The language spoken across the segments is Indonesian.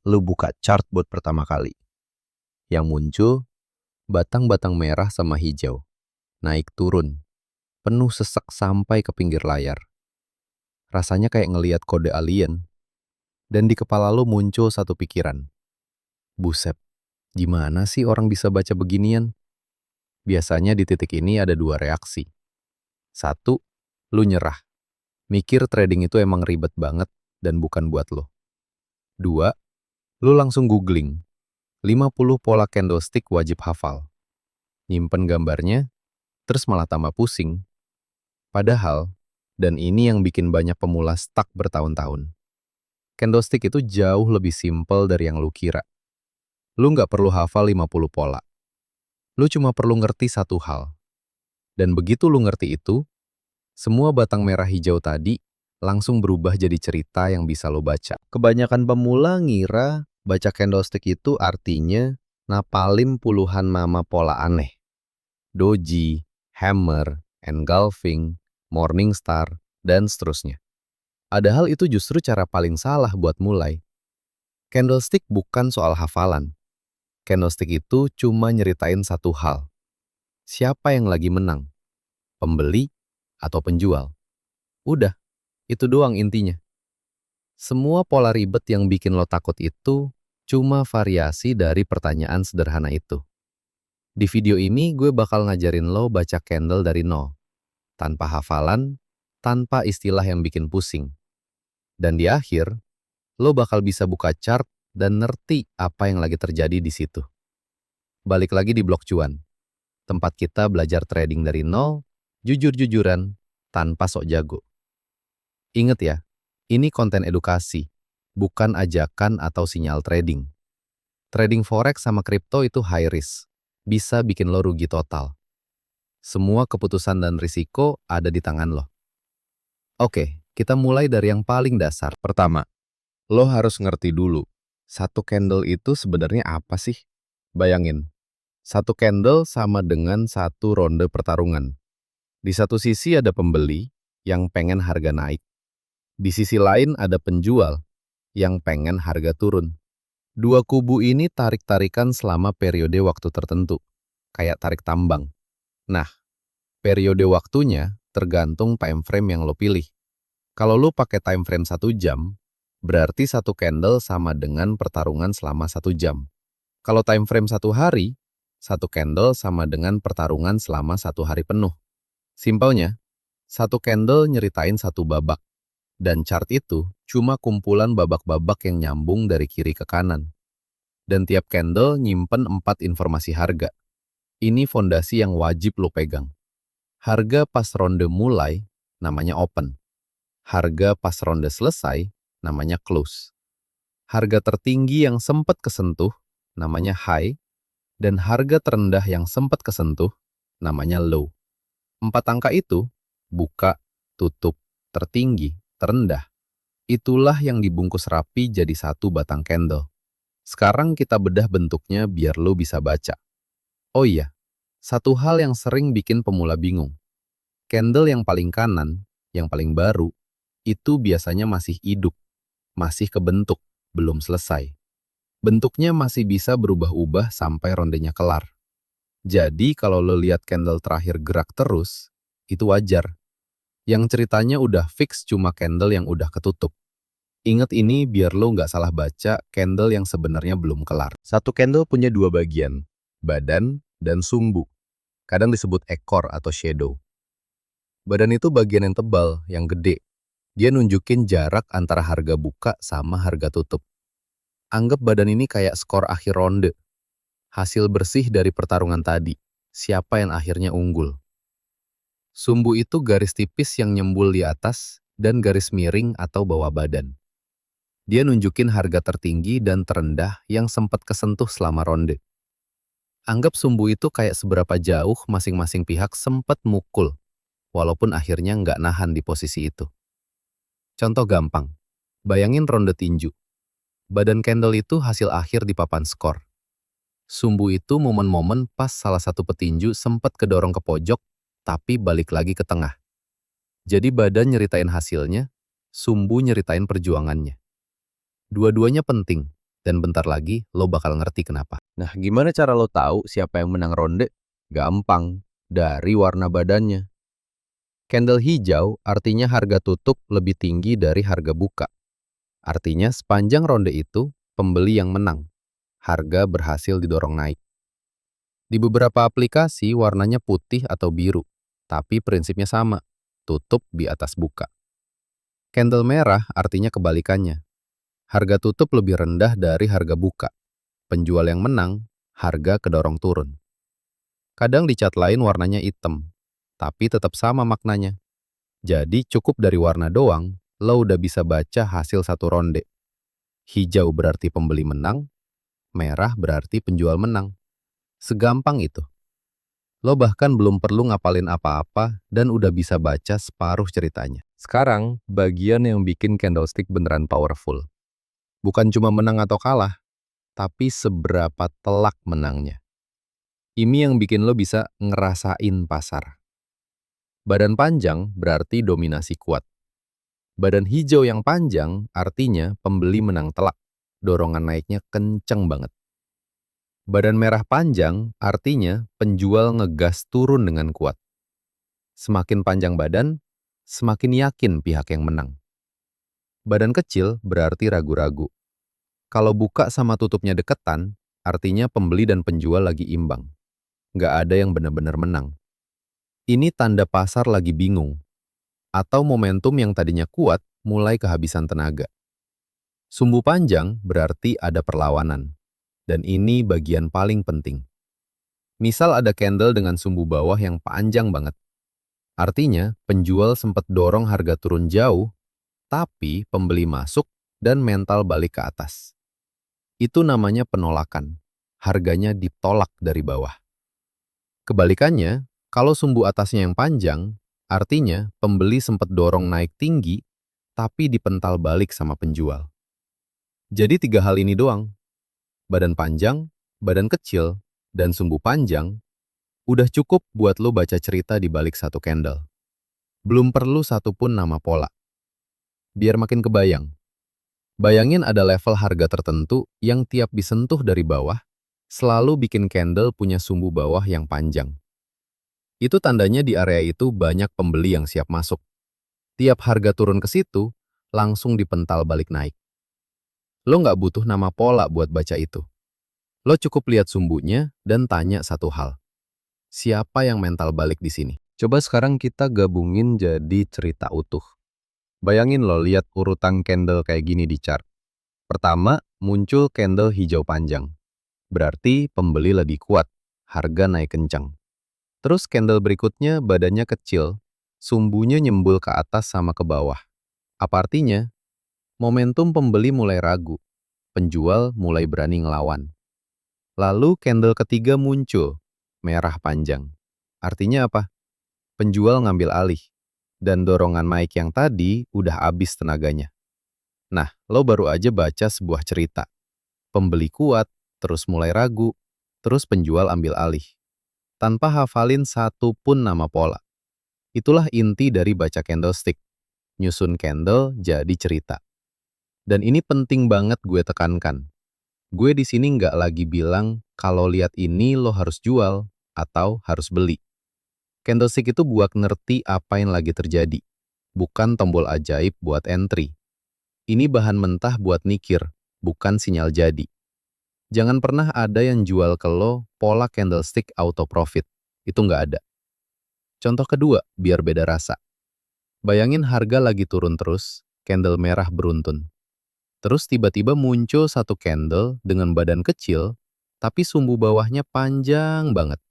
lu buka chartboard pertama kali. Yang muncul, batang-batang merah sama hijau. Naik turun, penuh sesak sampai ke pinggir layar. Rasanya kayak ngeliat kode alien. Dan di kepala lu muncul satu pikiran. Buset, gimana sih orang bisa baca beginian? Biasanya di titik ini ada dua reaksi. Satu, lu nyerah. Mikir trading itu emang ribet banget dan bukan buat lo. Dua, lu langsung googling. 50 pola candlestick wajib hafal. Nyimpen gambarnya, terus malah tambah pusing. Padahal, dan ini yang bikin banyak pemula stuck bertahun-tahun. Candlestick itu jauh lebih simpel dari yang lu kira. Lu nggak perlu hafal 50 pola. Lu cuma perlu ngerti satu hal. Dan begitu lu ngerti itu, semua batang merah hijau tadi langsung berubah jadi cerita yang bisa lo baca. Kebanyakan pemula ngira baca candlestick itu artinya napalin puluhan nama pola aneh. Doji, hammer, engulfing, morning star, dan seterusnya. Padahal itu justru cara paling salah buat mulai. Candlestick bukan soal hafalan. Candlestick itu cuma nyeritain satu hal. Siapa yang lagi menang? Pembeli atau penjual? Udah, itu doang intinya. Semua pola ribet yang bikin lo takut itu cuma variasi dari pertanyaan sederhana itu. Di video ini gue bakal ngajarin lo baca candle dari nol. Tanpa hafalan, tanpa istilah yang bikin pusing. Dan di akhir, lo bakal bisa buka chart dan ngerti apa yang lagi terjadi di situ. Balik lagi di Blog Cuan, tempat kita belajar trading dari nol, jujur-jujuran, tanpa sok jago. Ingat ya, ini konten edukasi, bukan ajakan atau sinyal trading. Trading forex sama kripto itu high risk, bisa bikin lo rugi total. Semua keputusan dan risiko ada di tangan lo. Oke, kita mulai dari yang paling dasar. Pertama, lo harus ngerti dulu, satu candle itu sebenarnya apa sih? Bayangin, satu candle sama dengan satu ronde pertarungan. Di satu sisi ada pembeli yang pengen harga naik. Di sisi lain ada penjual yang pengen harga turun. Dua kubu ini tarik-tarikan selama periode waktu tertentu, kayak tarik tambang. Nah, periode waktunya tergantung time frame yang lo pilih. Kalau lo pakai time frame 1 jam, berarti satu candle sama dengan pertarungan selama 1 jam. Kalau time frame 1 hari, satu candle sama dengan pertarungan selama 1 hari penuh. Simpelnya, satu candle nyeritain satu babak. Dan chart itu cuma kumpulan babak-babak yang nyambung dari kiri ke kanan. Dan tiap candle nyimpen 4 informasi harga. Ini fondasi yang wajib lo pegang. Harga pas ronde mulai, namanya open. Harga pas ronde selesai, namanya close. Harga tertinggi yang sempat kesentuh, namanya high. Dan harga terendah yang sempat kesentuh, namanya low. 4 angka itu, buka, tutup, tertinggi, terendah. Itulah yang dibungkus rapi jadi satu batang candle. Sekarang kita bedah bentuknya biar lo bisa baca. Oh iya, satu hal yang sering bikin pemula bingung. Candle yang paling kanan, yang paling baru, itu biasanya masih hidup, masih kebentuk, belum selesai. Bentuknya masih bisa berubah-ubah sampai rondenya kelar. Jadi kalau lo lihat candle terakhir gerak terus, itu wajar. Yang ceritanya udah fix cuma candle yang udah ketutup. Ingat ini biar lo nggak salah baca candle yang sebenarnya belum kelar. Satu candle punya dua bagian, badan dan sumbu. Kadang disebut ekor atau shadow. Badan itu bagian yang tebal, yang gede. Dia nunjukin jarak antara harga buka sama harga tutup. Anggap badan ini kayak skor akhir ronde. Hasil bersih dari pertarungan tadi. Siapa yang akhirnya unggul. Sumbu itu garis tipis yang nyembul di atas dan garis miring atau bawah badan. Dia nunjukin harga tertinggi dan terendah yang sempat kesentuh selama ronde. Anggap sumbu itu kayak seberapa jauh masing-masing pihak sempat mukul, walaupun akhirnya nggak nahan di posisi itu. Contoh gampang, bayangin ronde tinju. Badan candle itu hasil akhir di papan skor. Sumbu itu momen-momen pas salah satu petinju sempat kedorong ke pojok, tapi balik lagi ke tengah. Jadi badan nyeritain hasilnya, sumbu nyeritain perjuangannya. Dua-duanya penting, Dan bentar lagi lo bakal ngerti kenapa. Nah, gimana cara lo tahu siapa yang menang ronde? Gampang, dari warna badannya. Candle hijau artinya harga tutup lebih tinggi dari harga buka. Artinya sepanjang ronde itu, pembeli yang menang. Harga berhasil didorong naik. Di beberapa aplikasi warnanya putih atau biru, tapi prinsipnya sama, tutup di atas buka. Candle merah artinya kebalikannya. Harga tutup lebih rendah dari harga buka. Penjual yang menang, harga kedorong turun. Kadang di cat lain warnanya hitam, tapi tetap sama maknanya. Jadi cukup dari warna doang, lo udah bisa baca hasil satu ronde. Hijau berarti pembeli menang, merah berarti penjual menang. Segampang itu. Lo bahkan belum perlu ngapalin apa-apa dan udah bisa baca separuh ceritanya. Sekarang, bagian yang bikin candlestick beneran powerful. Bukan cuma menang atau kalah, tapi seberapa telak menangnya. Ini yang bikin lo bisa ngerasain pasar. Badan panjang berarti dominasi kuat. Badan hijau yang panjang artinya pembeli menang telak. Dorongan naiknya kenceng banget. Badan merah panjang artinya penjual ngegas turun dengan kuat. Semakin panjang badan, semakin yakin pihak yang menang. Badan kecil berarti ragu-ragu. Kalau buka sama tutupnya deketan, artinya pembeli dan penjual lagi imbang. Nggak ada yang benar-benar menang. Ini tanda pasar lagi bingung. Atau momentum yang tadinya kuat mulai kehabisan tenaga. Sumbu panjang berarti ada perlawanan. Dan ini bagian paling penting. Misal ada candle dengan sumbu bawah yang panjang banget. Artinya, penjual sempat dorong harga turun jauh, tapi pembeli masuk dan mental balik ke atas. Itu namanya penolakan. Harganya ditolak dari bawah. Kebalikannya, kalau sumbu atasnya yang panjang, artinya pembeli sempat dorong naik tinggi, tapi dipental balik sama penjual. Jadi 3 hal ini doang. Badan panjang, badan kecil, dan sumbu panjang, udah cukup buat lo baca cerita di balik satu candle. Belum perlu satupun nama pola. Biar makin kebayang. Bayangin ada level harga tertentu yang tiap disentuh dari bawah, selalu bikin candle punya sumbu bawah yang panjang. Itu tandanya di area itu banyak pembeli yang siap masuk. Tiap harga turun ke situ, langsung dipental balik naik. Lo nggak butuh nama pola buat baca itu. Lo cukup lihat sumbunya dan tanya satu hal. Siapa yang mental balik di sini? Coba sekarang kita gabungin jadi cerita utuh. Bayangin lo lihat urutan candle kayak gini di chart. Pertama, muncul candle hijau panjang. Berarti pembeli lagi kuat, harga naik kencang. Terus candle berikutnya badannya kecil, sumbunya nyembul ke atas sama ke bawah. Apa artinya? Momentum pembeli mulai ragu, penjual mulai berani ngelawan. Lalu candle ketiga muncul, merah panjang. Artinya apa? Penjual ngambil alih, dan dorongan naik yang tadi udah habis tenaganya. Nah, lo baru aja baca sebuah cerita. Pembeli kuat, terus mulai ragu, terus penjual ambil alih. Tanpa hafalin satu pun nama pola. Itulah inti dari baca candlestick. Nyusun candle jadi cerita. Dan ini penting banget gue tekankan. Gue di sini nggak lagi bilang kalau lihat ini lo harus jual atau harus beli. Candlestick itu buat ngerti apa yang lagi terjadi. Bukan tombol ajaib buat entry. Ini bahan mentah buat mikir, bukan sinyal jadi. Jangan pernah ada yang jual ke lo pola candlestick auto profit. Itu nggak ada. Contoh kedua, biar beda rasa. Bayangin harga lagi turun terus, candle merah beruntun. Terus tiba-tiba muncul satu candle dengan badan kecil, tapi sumbu bawahnya panjang banget.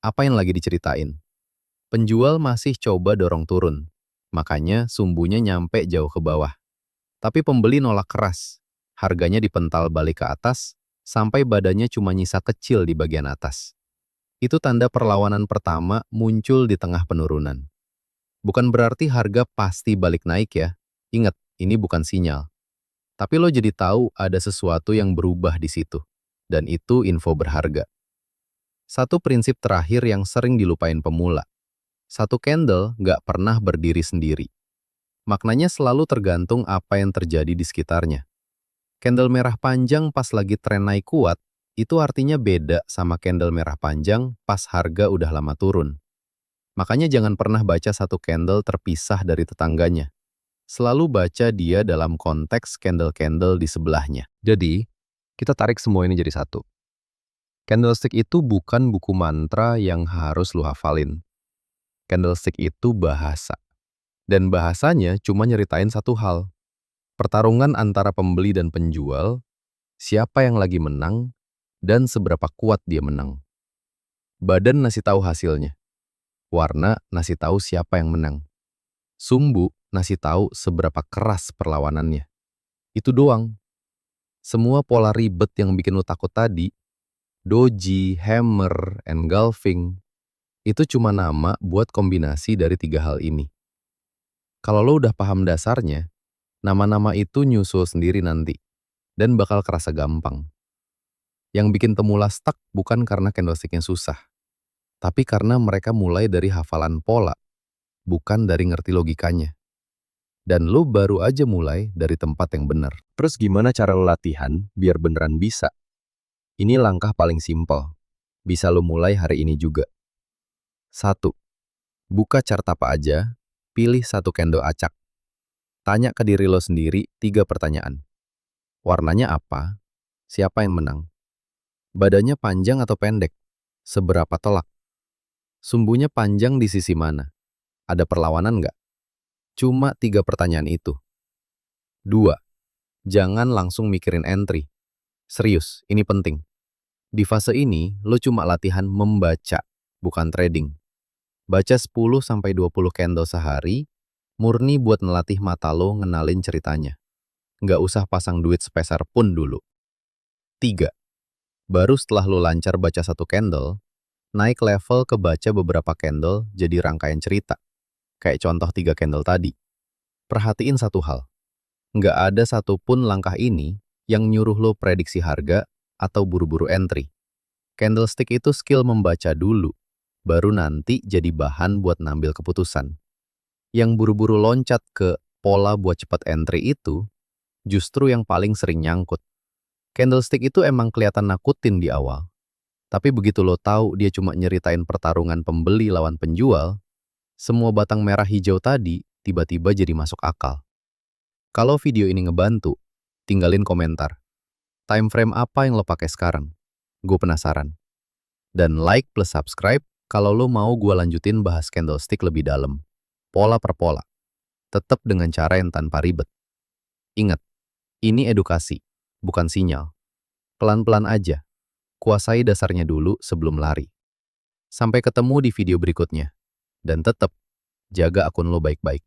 Apa yang lagi diceritain? Penjual masih coba dorong turun, makanya sumbunya nyampe jauh ke bawah. Tapi pembeli nolak keras, harganya dipental balik ke atas, sampai badannya cuma nyisa kecil di bagian atas. Itu tanda perlawanan pertama muncul di tengah penurunan. Bukan berarti harga pasti balik naik ya. Ingat, ini bukan sinyal. Tapi lo jadi tahu ada sesuatu yang berubah di situ. Dan itu info berharga. Satu prinsip terakhir yang sering dilupain pemula. Satu candle nggak pernah berdiri sendiri. Maknanya selalu tergantung apa yang terjadi di sekitarnya. Candle merah panjang pas lagi tren naik kuat, itu artinya beda sama candle merah panjang pas harga udah lama turun. Makanya jangan pernah baca satu candle terpisah dari tetangganya. Selalu baca dia dalam konteks candle-candle di sebelahnya. Jadi, kita tarik semua ini jadi satu. Candlestick itu bukan buku mantra yang harus lu hafalin. Candlestick itu bahasa. Dan bahasanya cuma nyeritain satu hal. Pertarungan antara pembeli dan penjual, siapa yang lagi menang, dan seberapa kuat dia menang. Badan ngasih tahu hasilnya. Warna ngasih tahu siapa yang menang. Sumbu ngasih tahu seberapa keras perlawanannya. Itu doang. Semua pola ribet yang bikin lu takut tadi, doji, hammer, engulfing, itu cuma nama buat kombinasi dari tiga hal ini. Kalau lo udah paham dasarnya, nama-nama itu nyusul sendiri nanti, dan bakal kerasa gampang. Yang bikin pemula stuck bukan karena candlesticknya susah, tapi karena mereka mulai dari hafalan pola, bukan dari ngerti logikanya. Dan lo baru aja mulai dari tempat yang benar. Terus gimana cara lo latihan biar beneran bisa? Ini langkah paling simpel. Bisa lo mulai hari ini juga. 1. Buka chart apa aja, pilih satu candle acak. Tanya ke diri lo sendiri 3 pertanyaan. Warnanya apa? Siapa yang menang? Badannya panjang atau pendek? Seberapa telak? Sumbunya panjang di sisi mana? Ada perlawanan nggak? Cuma 3 pertanyaan itu. 2. Jangan langsung mikirin entry. Serius, ini penting. Di fase ini, lo cuma latihan membaca, bukan trading. Baca 10-20 candle sehari, murni buat ngelatih mata lo ngenalin ceritanya. Nggak usah pasang duit sepeser pun dulu. 3. Baru setelah lo lancar baca satu candle, naik level ke baca beberapa candle jadi rangkaian cerita. Kayak contoh 3 candle tadi. Perhatiin satu hal. Nggak ada satupun langkah ini yang nyuruh lo prediksi harga atau buru-buru entry. Candlestick itu skill membaca dulu, baru nanti jadi bahan buat ngambil keputusan. Yang buru-buru loncat ke pola buat cepat entry itu, justru yang paling sering nyangkut. Candlestick itu emang kelihatan nakutin di awal. Tapi begitu lo tahu dia cuma nyeritain pertarungan pembeli lawan penjual, semua batang merah hijau tadi tiba-tiba jadi masuk akal. Kalau video ini ngebantu, tinggalin komentar. Time frame apa yang lo pakai sekarang? Gue penasaran. Dan like plus subscribe kalau lo mau gue lanjutin bahas candlestick lebih dalam. Pola per pola. Tetap dengan cara yang tanpa ribet. Ingat, ini edukasi, bukan sinyal. Pelan-pelan aja. Kuasai dasarnya dulu sebelum lari. Sampai ketemu di video berikutnya. Dan tetap jaga akun lo baik-baik.